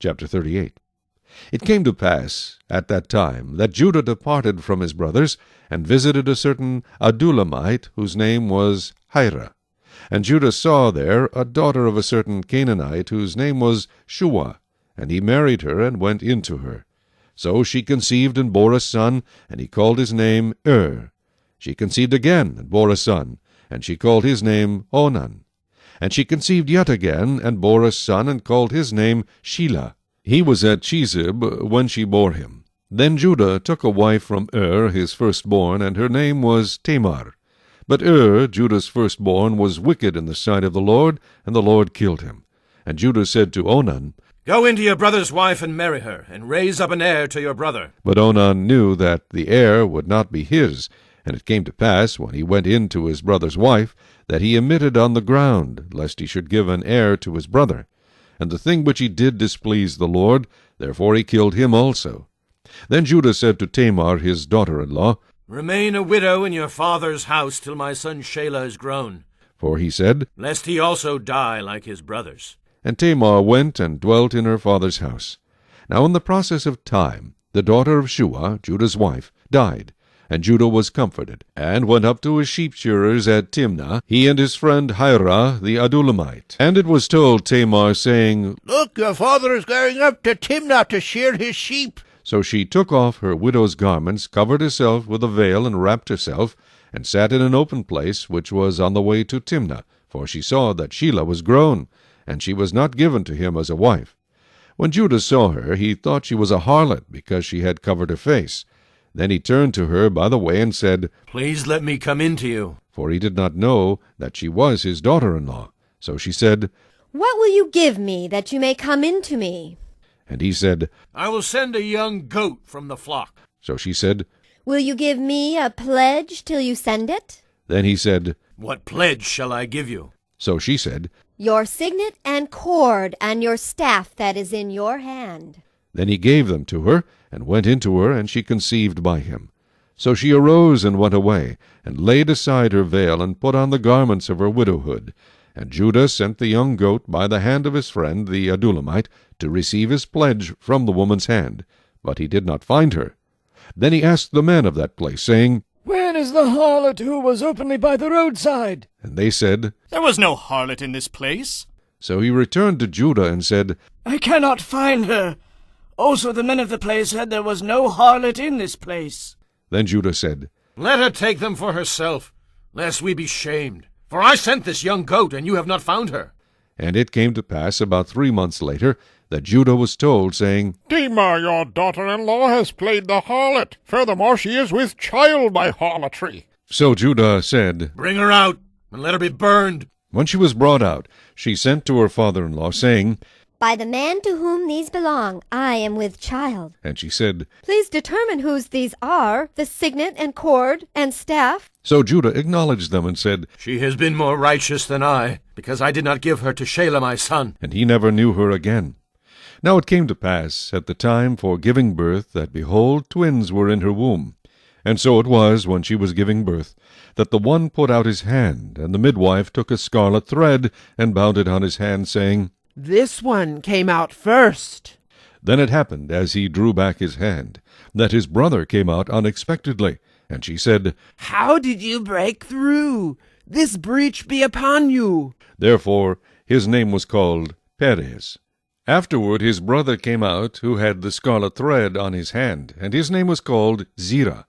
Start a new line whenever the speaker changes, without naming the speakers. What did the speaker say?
Chapter 38. It came to pass at that time that Judah departed from his brothers, and visited a certain Adullamite, whose name was Hira. And Judah saw there a daughter of a certain Canaanite, whose name was Shua, and he married her, and went into her. So she conceived and bore a son, and he called his name She conceived again, and bore a son, and she called his name Onan. And she conceived yet again, and bore a son, and called his name Shelah. He was at Chezib when she bore him. Then Judah took a wife from his firstborn, and her name was Tamar. But Judah's firstborn, was wicked in the sight of the Lord, and the Lord killed him. And Judah said to Onan,
Go into your brother's wife and marry her, and raise up an heir to your brother.
But Onan knew that the heir would not be his. And it came to pass, when he went in to his brother's wife, that he emitted on the ground, lest he should give an heir to his brother. And the thing which he did displeased the Lord, therefore he killed him also. Then Judah said to Tamar his daughter-in-law,
Remain a widow in your father's house till my son Shelah is grown.
For he said,
Lest he also die like his brothers.
And Tamar went and dwelt in her father's house. Now in the process of time, the daughter of Shua, Judah's wife, died. And Judah was comforted, and went up to his sheep-shearers at Timnah, he and his friend Hira the Adullamite. And it was told Tamar, saying,
Look, your father is going up to Timnah to shear his sheep.
So she took off her widow's garments, covered herself with a veil, and wrapped herself, and sat in an open place which was on the way to Timnah, for she saw that Shelah was grown, and she was not given to him as a wife. When Judah saw her, he thought she was a harlot, because she had covered her face. Then he turned to her by the way, and said,
Please let me come in to you.
For he did not know that she was his daughter-in-law. So she said,
What will you give me that you may come in to me?
And he said,
I will send a young goat from the flock.
So she said,
Will you give me a pledge till you send it?
Then he said,
What pledge shall I give you?
So she said,
Your signet and cord and your staff that is in your hand.
Then he gave them to her, and went into her, and she conceived by him. So she arose and went away, and laid aside her veil, and put on the garments of her widowhood. And Judah sent the young goat by the hand of his friend the Adullamite, to receive his pledge from the woman's hand. But he did not find her. Then he asked the men of that place, saying,
Where is the harlot who was openly by the roadside?
And they said,
There was no harlot in this place.
So he returned to Judah, and said,
I cannot find her. Also the men of the place said there was no harlot in this place.
Then Judah said,
Let her take them for herself, lest we be shamed. For I sent this young goat, and you have not found her.
And it came to pass about 3 months later, that Judah was told, saying,
Tamar, your daughter-in-law, has played the harlot. Furthermore, she is with child by harlotry.
So Judah said,
Bring her out, and let her be burned.
When she was brought out, she sent to her father-in-law, saying,
By the man to whom these belong, I am with child.
And she said,
Please determine whose these are, the signet and cord and staff.
So Judah acknowledged them, and said,
She has been more righteous than I, because I did not give her to Shelah my son.
And he never knew her again. Now it came to pass at the time for giving birth, that, behold, twins were in her womb. And so it was, when she was giving birth, that the one put out his hand, and the midwife took a scarlet thread, and bound it on his hand, saying,
This one came out first.
Then it happened, as he drew back his hand, that his brother came out unexpectedly. And she said,
How did you break through? This breach be upon you.
Therefore his name was called Perez. Afterward his brother came out, who had the scarlet thread on his hand, and his name was called Zerah.